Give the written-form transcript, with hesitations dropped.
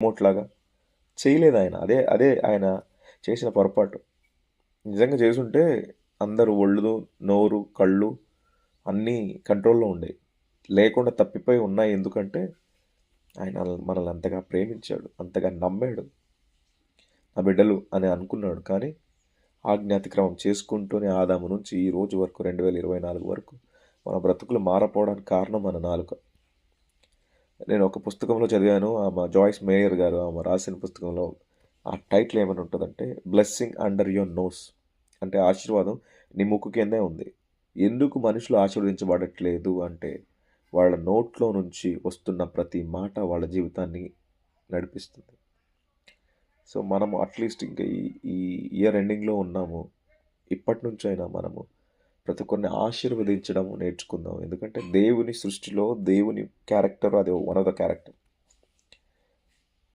Promote లాగా చేయలేదు ఆయన. అదే అదే ఆయన చేసిన పొరపాటు. నిజంగా చేసుంటే అందరూ ఒళ్ళు, నోరు, కళ్ళు అన్నీ కంట్రోల్లో ఉండేవి. లేకుండా తప్పిపోయి ఉన్నాయి. ఎందుకంటే ఆయన మనల్ని అంతగా ప్రేమించాడు, అంతగా నమ్మాడు, నా బిడ్డలు అని అనుకున్నాడు. కానీ ఆజ్ఞాతిక్రమం చేసుకుంటూనే ఆదాము నుంచి ఈ రోజు వరకు 2024 వరకు మన బ్రతుకులు మారపోవడానికి కారణం మన నాలుక. నేను ఒక పుస్తకంలో చదివాను, ఆమె జాయిస్ మేయర్ గారు ఆమె రాసిన పుస్తకంలో ఆ టైటిల్ ఏమని ఉంటుందంటే బ్లెస్సింగ్ అండర్ యువర్ నోస్, అంటే ఆశీర్వాదం నీ ముక్కు కిందే ఉంది. ఎందుకు మనుషులు ఆశీర్వదించబడట్లేదు అంటే వాళ్ళ నోట్లో నుంచి వస్తున్న ప్రతి మాట వాళ్ళ జీవితాన్ని నడిపిస్తుంది. సో మనము అట్లీస్ట్ ఇంకా ఈ ఈ ఇయర్ ఎండింగ్లో ఉన్నాము, ఇప్పటి నుంచైనా మనము ప్రతి ఒక్కరిని ఆశీర్వదించడం నేర్చుకుందాం. ఎందుకంటే దేవుని సృష్టిలో దేవుని క్యారెక్టర్ అది వన్ ఆఫ్ ద క్యారెక్టర్.